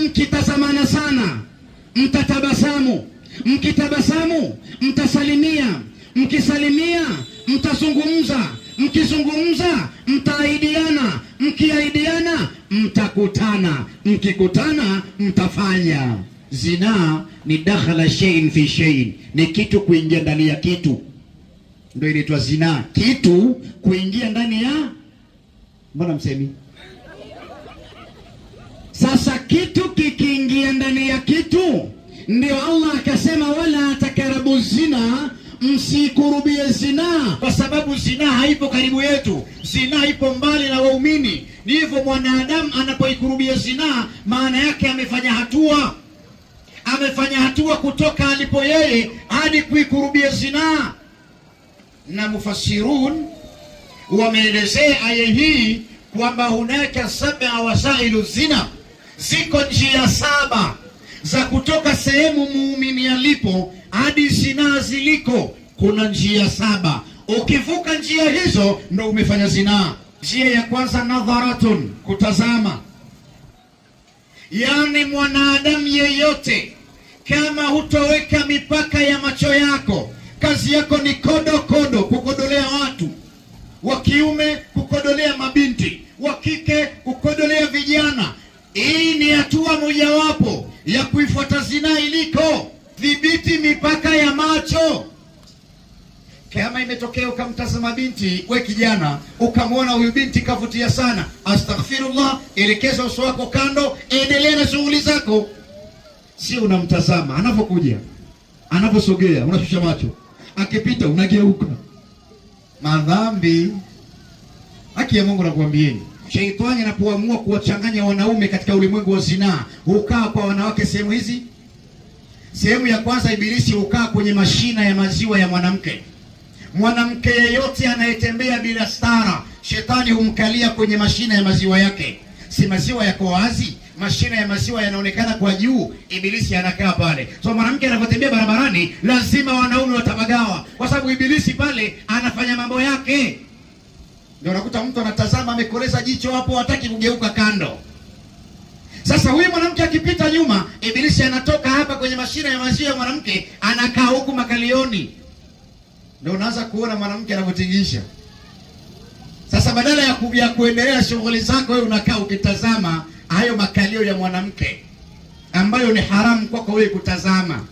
mkitazamana sana mtatabasamu, mkitabasamu mtasalimia, mkisalimia mtazungumza, mkizungumza mtaahidiana, mkiahidiana mtakutana, mkikutana mtafanya. Zinaa ni dakhala shay'in fi shay'in, ni kitu kuingia ndani ya kitu, ndio inaitwa zinaa. Kitu kuingia ndani ya, mbona msemi? Sasa kitu kikiingia ndani ya kitu, ndio Allah akasema wala takarabu zina, msikurubie zinaa, kwa sababu zinaa haipo karibu yetu, zinaa ipo mbali na waumini. Ni hivyo mwanadamu anapoikurubia zinaa, maana yake amefanya hatua kutoka alipo yeye hadi kuikurubia zinaa. Na mufassirun wameelezea aya hii kwamba hunaka 7 wasailu zina, ziko njia 7 za kutoka sehemu muumini alipo hadi zinaa ziliko. Kuna njia 7, ukivuka njia hizo ndo umefanya zinaa. Njia ya kwanza nadharatun, kutazama. Yani mwanadamu yeyote kama hutoweka mipaka ya macho yako, kazi yako ni kodo, kukodolea watu wa kiume, kukodolea mabinti wa kike, kukodolea vijana, hii ni hatua mojawapo ya kuifuata zinaa iliko. Dhibiti mipaka ya macho. Kama imetokea ukamtazama binti, we kijana, ukamwona huyu binti kavutia sana, astaghfirullah, elekeza uso wako kando, endelea na shughuli zako. Sio unamtazama anapokuja, anaposogea unashusha macho, akipita unageuka. Madhambi. Haki ya Mungu nakwambieni, Sheitani anapoamua kuwachanganya wanaume katika ulimwengu wa zinaa, hukaa kwa wanawake sehemu hizi. Sehemu ya kwanza, Ibilisi hukaa kwenye mashina ya maziwa ya mwanamke. Mwanamke yeyote anayetembea bila stara, Shetani humkalia kwenye mashina ya maziwa yake. Si maziwa yako wazi, mashina ya maziwa yanaonekana kwa juu, Ibilisi anakaa pale. So mwanamke anapotembea barabarani, lazima wanaume watabagawa, kwa sababu Ibilisi pale anafanya mambo yake. Ndio unakuta mtu anatazama, amekoleza jicho hapo, hataki kugeuka kando. Sasa huyu mwanamke akipita nyuma, Ibilisi anatoka hapa kwenye mashina ya maziwa ya mwanamke, anakaa huku makalioni. Ndio unaanza kuona mwanamke anavyotingisha. Sasa badala ya kuendelea shughuli zako, wewe unakaa ukitazama hayo makalio ya mwanamke ambayo ni haramu kwako wewe kutazama.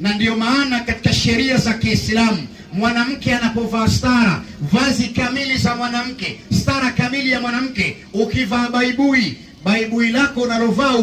Na ndiyo maana katika sheria za Kiislamu, mwanamke anapovaa stara, vazi kamili za mwanamke, stara kamili ya mwanamke, ukivaa baibui lako unalovaa